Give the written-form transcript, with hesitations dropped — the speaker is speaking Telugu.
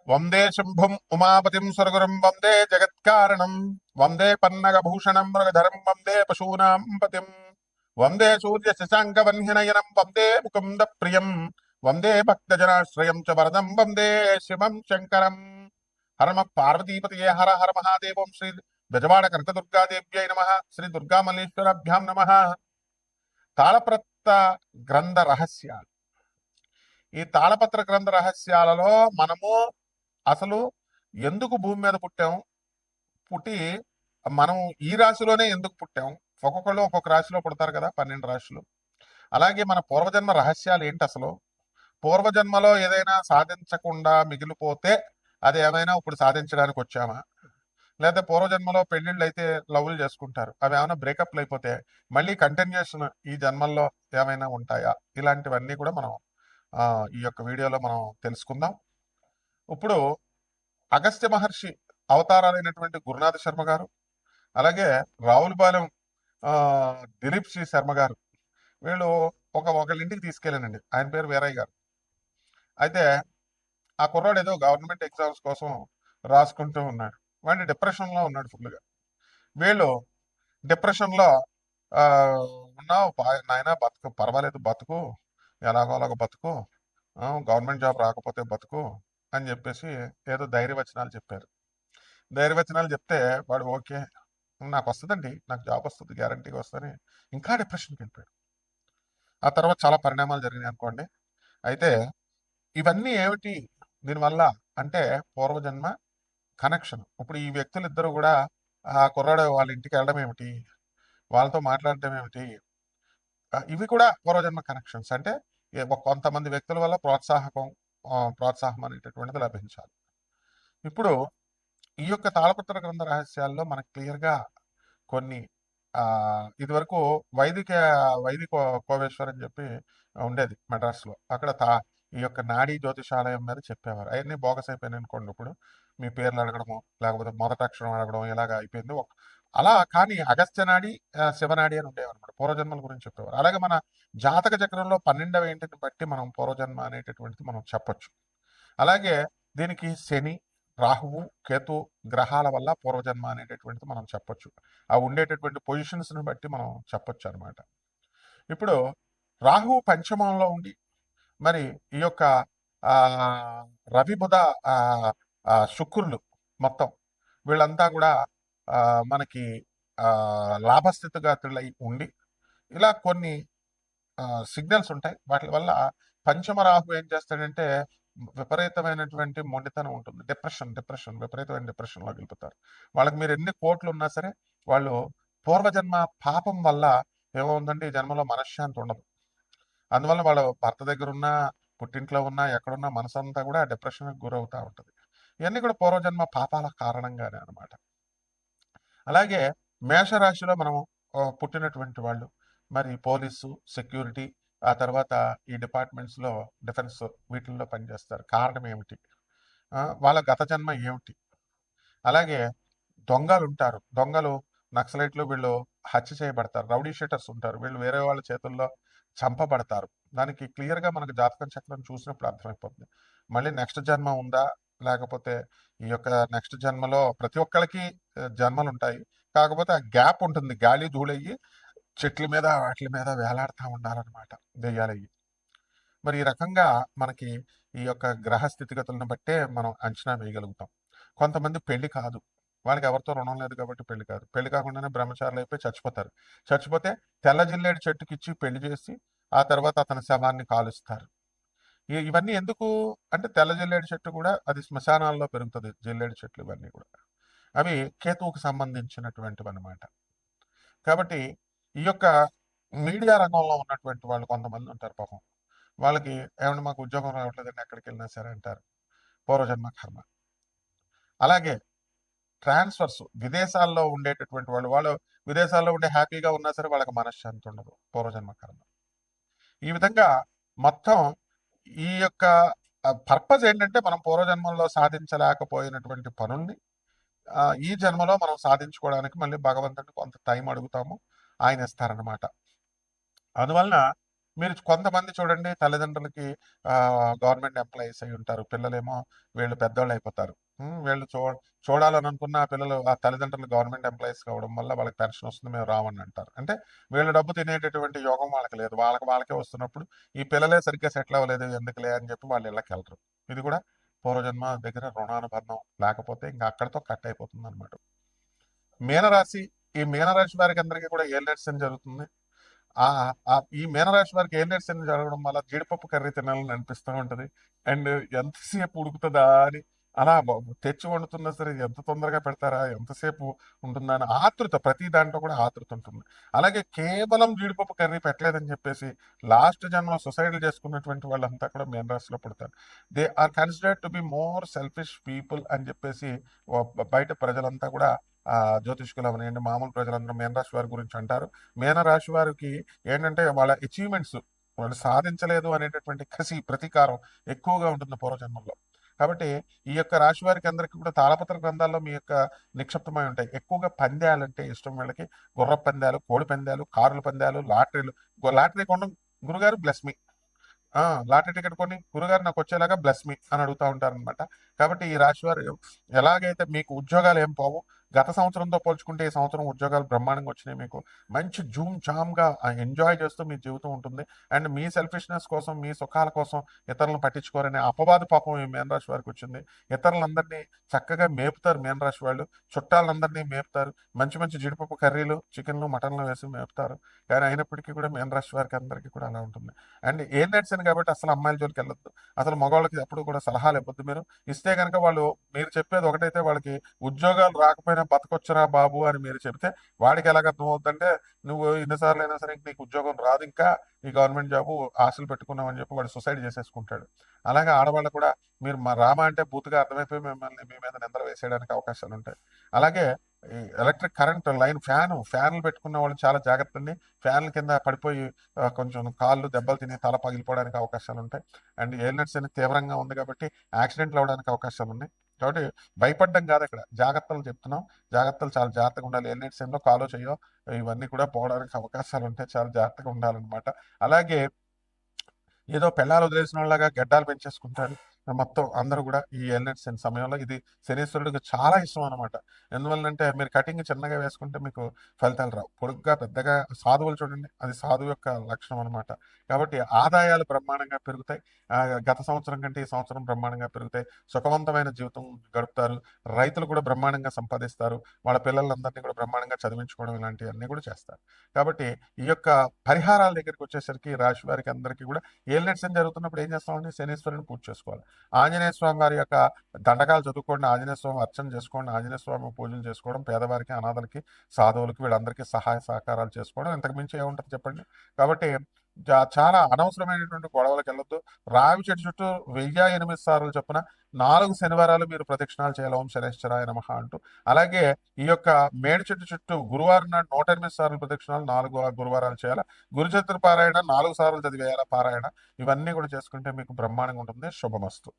వందే శంభుం ఉమాపతిం స్వర్గురం వందే జగత్కారణం వందే పన్నగభూషణం మృగధరం వందే పశూనాం పతిం వందే సూర్య శశాంక వన్యనయనం వందే ముకుంద ప్రియం వందే భక్తజనాశ్రయం చ వరదం వందే శివం శంకరం. హరమ పార్వతీపతయే హర హర మహాదేవం. శ్రీ బెజవాడ కనకదుర్గాదేవ్యై నమ. శ్రీ దుర్గామల్లేశ్వరాభ్యాం నమ. తాళప్రత గ్రంథ రహస్యాలు. ఈ తాళపత్ర గ్రంథ రహస్యాలలో మనము అసలు ఎందుకు భూమి మీద పుట్టాం, పుట్టి మనం ఈ రాశిలోనే ఎందుకు పుట్టాం, ఒక్కొక్కళ్ళు ఒక్కొక్క రాశిలో పుడతారు కదా, 12 రాశులు. అలాగే మన పూర్వజన్మ రహస్యాలు ఏంటి, అసలు పూర్వజన్మలో ఏదైనా సాధించకుండా మిగిలిపోతే అది ఏమైనా ఇప్పుడు సాధించడానికి వచ్చామా, లేదా పూర్వజన్మలో పెళ్లిళ్ళు అయితే లవ్లు చేసుకుంటారు, అవి ఏమైనా బ్రేకప్లు అయిపోతే మళ్ళీ కంటిన్యూషన్ ఈ జన్మల్లో ఏమైనా ఉంటాయా, ఇలాంటివన్నీ కూడా మనం ఈ యొక్క వీడియోలో మనం తెలుసుకుందాం. ఇప్పుడు అగస్త్య మహర్షి అవతారాలైనటువంటి గురునాథ శర్మ గారు, అలాగే రావులపాలెం దిలీప్ శ్రీ శర్మ గారు, వీళ్ళు ఒకళ్ళ ఇంటికి తీసుకెళ్ళానండి. ఆయన పేరు వీరయ్య గారు. అయితే ఆ కుర్రాడు ఏదో గవర్నమెంట్ ఎగ్జామ్స్ కోసం రాసుకుంటూ ఉన్నాడు. వాడిని డిప్రెషన్లో ఉన్నాడు ఫుల్గా. వీళ్ళు డిప్రెషన్లో ఉన్నావు నాయన, బతుకు పర్వాలేదు, బతుకు ఎలాగో అలాగో బతుకు, గవర్నమెంట్ జాబ్ రాకపోతే బతుకు అని చెప్పేసి ఏదో ధైర్యవచనాలు చెప్పారు. ధైర్యవచనాలు చెప్తే వాడు ఓకే, నాకు వస్తుందండి, నాకు జాబ్ వస్తుంది, గ్యారంటీగా వస్తుందని ఇంకా డిప్రెషన్కి వెళ్ళిపోయాడు. ఆ తర్వాత చాలా పరిణామాలు జరిగినాయి అనుకోండి. అయితే ఇవన్నీ ఏమిటి దీనివల్ల అంటే పూర్వజన్మ కనెక్షన్. ఇప్పుడు ఈ వ్యక్తులు ఇద్దరు కూడా ఆ కుర్రాడు వాళ్ళ ఇంటికి వెళ్ళడం ఏమిటి, వాళ్ళతో మాట్లాడటం ఏమిటి, ఇవి కూడా పూర్వజన్మ కనెక్షన్స్. అంటే కొంతమంది వ్యక్తుల వల్ల ప్రోత్సాహం అనేటటువంటిది లభించాలి. ఇప్పుడు ఈ యొక్క తాళపత్ర గ్రంథ రహస్యాల్లో మనకు క్లియర్గా కొన్ని ఇదివరకు వైదిక కోవేశ్వర్ అని చెప్పి ఉండేది మెడ్రాస్లో. అక్కడ ఈ యొక్క నాడీ జ్యోతిషాలయం మీద చెప్పేవారు. అవన్నీ బోగస్ అయిపోయినాయి అనుకోండి. ఇప్పుడు మీ పేర్లు అడగడము, లేకపోతే మొదటి అక్షరం అడగడం, ఇలాగ అయిపోయింది. అలా కానీ అగస్త్య నాడి, శివనాడి అని ఉండేవారు అనమాట. పూర్వజన్మల గురించి చెప్పేవారు. అలాగే మన జాతక చక్రంలో 12వ ఇంటిని బట్టి మనం పూర్వజన్మ అనేటటువంటిది మనం చెప్పొచ్చు. అలాగే దీనికి శని, రాహువు, కేతు గ్రహాల వల్ల పూర్వజన్మ అనేటటువంటిది మనం చెప్పొచ్చు. ఆ ఉండేటటువంటి పొజిషన్స్ని బట్టి మనం చెప్పొచ్చు అనమాట. ఇప్పుడు రాహువు పంచమంలో ఉండి మరి ఈ యొక్క రవి, బుధ, శుక్రులు మొత్తం వీళ్ళంతా కూడా మనకి లాభస్థితిగతులై ఉండి ఇలా కొన్ని సిగ్నల్స్ ఉంటాయి. వాటి వల్ల పంచమ రాహు ఏం చేస్తాడంటే విపరీతమైనటువంటి మొండితనం ఉంటుంది. డిప్రెషన్ విపరీతమైన డిప్రెషన్లోకి వెళ్ళిపోతారు. వాళ్ళకి మీరు ఎన్ని కోట్లు ఉన్నా సరే వాళ్ళు పూర్వజన్మ పాపం వల్ల ఏమవుందంటే ఈ జన్మలో మనశ్శాంతి ఉండదు. అందువల్ల వాళ్ళ భర్త దగ్గర ఉన్నా, పుట్టింట్లో ఉన్నా, ఎక్కడున్నా మనసంతా కూడా డిప్రెషన్కి గురవుతూ ఉంటుంది. ఇవన్నీ కూడా పూర్వజన్మ పాపాల కారణంగానే అనమాట. అలాగే మేషరాశిలో మనం పుట్టినటువంటి వాళ్ళు మరి పోలీసు, సెక్యూరిటీ, ఆ తర్వాత ఈ డిపార్ట్మెంట్స్లో, డిఫెన్స్ వీటిల్లో పనిచేస్తారు. కారణం ఏమిటి, వాళ్ళ గత జన్మ ఏమిటి. అలాగే దొంగలు ఉంటారు. దొంగలు, నక్సలైట్లు వీళ్ళు హత్య చేయబడతారు. రౌడీ షీటర్స్ ఉంటారు, వీళ్ళు వేరే వాళ్ళ చేతుల్లో చంపబడతారు. దానికి క్లియర్గా మనకు జాతకం చక్రం చూసినప్పుడు అర్థమైపోతుంది. మళ్ళీ నెక్స్ట్ జన్మ ఉందా, లేకపోతే ఈ యొక్క నెక్స్ట్ జన్మలో ప్రతి ఒక్కరికి జన్మలు ఉంటాయి. కాకపోతే ఆ గ్యాప్ ఉంటుంది, గాలి ధూళయ్యి చెట్ల మీద వాటి మీద వేలాడుతూ ఉండాలన్నమాట దెయ్యాలయ్యి. మరి ఈ రకంగా మనకి ఈ యొక్క గ్రహ స్థితిగతులను బట్టే మనం అంచనా వేయగలుగుతాం. కొంతమంది పెళ్లి కాదు, వాళ్ళకి ఎవరితో రుణం లేదు కాబట్టి పెళ్లి కాదు. పెళ్లి కాకుండానే బ్రహ్మచారులు అయిపోయి చచ్చిపోతారు. చచ్చిపోతే తెల్ల జిల్లేడు చెట్టుకి ఇచ్చి పెళ్లి చేసి ఆ తర్వాత అతని శవాన్ని కాలుస్తారు. ఇవన్నీ ఎందుకు అంటే తెల్ల జిల్లేడు చెట్టు కూడా అది శ్మశానాల్లో పెరుగుతుంది. జిల్లేడు చెట్లు ఇవన్నీ కూడా అవి కేతువుకు సంబంధించినటువంటివి అనమాట. కాబట్టి ఈ యొక్క మీడియా రంగంలో ఉన్నటువంటి వాళ్ళు కొంతమంది ఉంటారు పాపం. వాళ్ళకి ఏమన్నా మాకు ఉద్యోగం రావట్లేదని ఎక్కడికి వెళ్ళినా సరే అంటారు, పూర్వజన్మ కర్మ. అలాగే ట్రాన్స్ఫర్స్, విదేశాల్లో ఉండేటటువంటి వాళ్ళు విదేశాల్లో ఉండే హ్యాపీగా ఉన్నా సరే వాళ్ళకి మనశ్శాంతి ఉండదు, పూర్వజన్మ కర్మ. ఈ విధంగా మొత్తం ఈ యొక్క పర్పస్ ఏంటంటే మనం పూర్వజన్మల్లో సాధించలేకపోయినటువంటి పనుల్ని ఈ జన్మలో మనం సాధించుకోవడానికి మళ్ళీ భగవంతుడిని కొంత టైం అడుగుతాము, ఆయన ఇస్తారనమాట. అందువలన మీరు కొంతమంది చూడండి తల్లిదండ్రులకి గవర్నమెంట్ ఎంప్లాయీస్ అయి ఉంటారు. పిల్లలేమో వీళ్ళు పెద్దోళ్ళు అయిపోతారు. వీళ్ళు చూడాలని అనుకున్న ఆ పిల్లలు ఆ తల్లిదండ్రులు గవర్నమెంట్ ఎంప్లాయీస్ కావడం వల్ల వాళ్ళకి పెన్షన్ వస్తుంది, మేము రామని అంటారు. అంటే వీళ్ళ డబ్బు తినేటటువంటి యోగం వాళ్ళకి లేదు. వాళ్ళకే వస్తున్నప్పుడు ఈ పిల్లలే సరిగ్గా సెటిల్ అవ్వలేదు ఎందుకులే అని చెప్పి వాళ్ళు ఇళ్ళకి వెళ్తారు. ఇది కూడా పూర్వజన్మ దగ్గర రుణానుబంధం లేకపోతే ఇంకా అక్కడితో కట్ అయిపోతుంది అనమాట. మీనరాశి, ఈ మీనరాశి వారికి అందరికీ కూడా ఏలినాటి శని జరుగుతుంది. ఈ మీనరాశి వారికి ఏలినాటి శని జరగడం వల్ల జీడిపప్పు కర్రీ తినాలని అనిపిస్తూ ఉంటది. అండ్ ఎంతసేపు ఉడుకుతుందా అని అలా తెచ్చి వండుతున్నా సరే ఎంత తొందరగా పెడతారా, ఎంతసేపు ఉంటుందా అని ఆతృత, ప్రతి దాంట్లో కూడా ఆతృత ఉంటుంది. అలాగే కేవలం జీడిపప్పు కర్రీ పెట్టలేదని చెప్పేసి లాస్ట్ జన్మ సొసైడీలు చేసుకున్నటువంటి వాళ్ళంతా కూడా మీనరాశిలో పుడతారు. They are considered to be more selfish people అని చెప్పేసి బయట ప్రజలంతా కూడా జ్యోతిష్కులు అవనండి, మామూలు ప్రజలందరూ మీనరాశి వారి గురించి అంటారు. మీనరాశి వారికి ఏంటంటే వాళ్ళ అచీవ్మెంట్స్, వాళ్ళు సాధించలేదు అనేటటువంటి కసి, ప్రతీకారం ఎక్కువగా ఉంటుంది పూర్వజన్మల్లో. కాబట్టి ఈ యొక్క రాశి వారికి అందరికీ కూడా తాళపత్ర గ్రంథాల్లో మీ యొక్క నిక్షిప్తమై ఉంటాయి. ఎక్కువగా పందాలంటే ఇష్టం వీళ్ళకి. గుర్ర పందాలు, కోడి పందాలు, కార్ల పందాలు, లాటరీలు. లాటరీ కొనడం గురుగారు బ్లెస్ మీ, లాటరీ టికెట్ కొని గురుగారు నాకు వచ్చేలాగా బ్లెస్ మీ అని అడుగుతూ ఉంటారనమాట. కాబట్టి ఈ రాశి వారు ఎలాగైతే మీకు ఉద్యోగాలు ఏం పోవు, గత సంవత్సరంతో పోల్చుకుంటే ఈ సంవత్సరం ఉద్యోగాలు బ్రహ్మాండంగా వచ్చినాయి. మీకు మంచి జూమ్ జామ్గా ఎంజాయ్ చేస్తూ మీ జీవితం ఉంటుంది. అండ్ మీ సెల్ఫిష్నెస్ కోసం, మీ సుఖాల కోసం ఇతరులను పట్టించుకోరనే అపవాదు పాపం ఈ మీనరాశి వారికి వచ్చింది. ఇతరులందరినీ చక్కగా మేపుతారు మీనరాశి వాళ్ళు, చుట్టాలందరినీ మేపుతారు. మంచి మంచి జీడిపప్పు కర్రీలు, చికెన్లు, మటన్లు వేసి మేపుతారు. కానీ అయినప్పటికీ కూడా మీనరాశి వారికి అందరికీ కూడా అలా ఉంటుంది. అండ్ ఏం నడిచాను కాబట్టి అసలు అమ్మాయిల జోలికి వెళ్ళొద్దు. అసలు మగవాళ్ళకి ఎప్పుడు కూడా సలహాలు ఇవ్వద్దు. మీరు ఇస్తే కనుక వాళ్ళు, మీరు చెప్పేది ఒకటైతే వాళ్ళకి ఉద్యోగాలు రాకపోయినా బతకొచ్చరా బాబు అని మీరు చెప్తే వాడికి ఎలాగ అర్థం అవుతుందంటే, నువ్వు ఎన్నిసార్లు అయినా సరే నీకు ఉద్యోగం రాదు, ఇంకా ఈ గవర్నమెంట్ జాబు ఆశలు పెట్టుకున్నావు అని చెప్పి వాడు సూసైడ్ చేసేసుకుంటాడు. అలాగే ఆడవాళ్ళు కూడా మీరు మా రామ అంటే బూతుగా అర్థమైపోయి మిమ్మల్ని మీ మీద నిందలు వేసేయడానికి అవకాశాలు ఉంటాయి. అలాగే ఈ ఎలక్ట్రిక్ కరెంట్ లైన్, ఫ్యాన్లు పెట్టుకున్న వాళ్ళు చాలా జాగ్రత్త అండి. ఫ్యాన్ల కింద పడిపోయి కొంచెం కాళ్ళు దెబ్బలు తిని తల పగిలిపోవడానికి అవకాశాలు ఉంటాయి. అండ్ ఏలినట్స్ అనేది తీవ్రంగా ఉంది కాబట్టి యాక్సిడెంట్లు అవడానికి అవకాశాలు ఉన్నాయి. కాబట్టి భయపడడం కాదు, ఇక్కడ జాగ్రత్తలు చెప్తున్నాం. జాగ్రత్తలు చాలా జాగ్రత్తగా ఉండాలి. ఏలినట్స్ ఏమో కాలో చేయో ఇవన్నీ కూడా పోవడానికి అవకాశాలు ఉంటాయి. చాలా జాగ్రత్తగా ఉండాలన్నమాట. అలాగే ఏదో పెళ్ళాలు వదిలేసిన వాళ్ళగా గడ్డాలు పెంచేసుకుంటారు మొత్తం అందరూ కూడా ఈ ఎల్నెట్ శని సమయంలో. ఇది శనీశ్వరుడికి చాలా ఇష్టం అనమాట. ఎందువల్లంటే మీరు కటింగ్ చిన్నగా వేసుకుంటే మీకు ఫలితాలు రావు. పొడుగ్గా పెద్దగా సాధువులు చూడండి, అది సాధువు యొక్క లక్షణం అనమాట. కాబట్టి ఆదాయాలు బ్రహ్మాండంగా పెరుగుతాయి. గత సంవత్సరం కంటే ఈ సంవత్సరం బ్రహ్మాండంగా పెరుగుతాయి. సుఖవంతమైన జీవితం గడుపుతారు. రైతులు కూడా బ్రహ్మాండంగా సంపాదిస్తారు. వాళ్ళ పిల్లలందరినీ కూడా బ్రహ్మాండంగా చదివించుకోవడం ఇలాంటివన్నీ కూడా చేస్తారు. కాబట్టి ఈ యొక్క పరిహారాల దగ్గరికి వచ్చేసరికి రాశి వారికి అందరికీ కూడా ఏలినట్స్ అని జరుగుతున్నప్పుడు ఏం చేస్తామంటే శనీశ్వరుని పూజ చేసుకోవాలి. ఆంజనేయ స్వామి వారి యొక్క దండకాలు చదువుకోండి, ఆంజనేయ స్వామి అర్చన చేసుకోండి, ఆంజనేయ స్వామి పూజలు చేసుకోవడం, పేదవారికి, అనాథలకి, సాధువులకి వీళ్ళందరికీ సహాయ సహకారాలు చేసుకోవడం, ఇంతకు మించి ఏముంటుంది చెప్పండి. కాబట్టి చాలా అనవసరమైనటువంటి గొడవలకు వెళ్ళొద్దు. రావి చెట్టు చుట్టూ 1008 సార్లు చొప్పున 4 శనివారాలు మీరు ప్రదక్షిణాలు చేయాలి, ఓం శనేశ్వరాయ నమః అంటూ. అలాగే ఈ యొక్క మేడి చెట్టు చుట్టూ గురువారం నాడు 108 సార్లు ప్రదక్షిణాలు 4 గురువారాలు చేయాలి. గురుచతుర్ పారాయణ 4 సార్లు చదివేయాల పారాయణ. ఇవన్నీ కూడా చేసుకుంటే మీకు బ్రహ్మాండంగా ఉంటుంది. శుభమస్తు.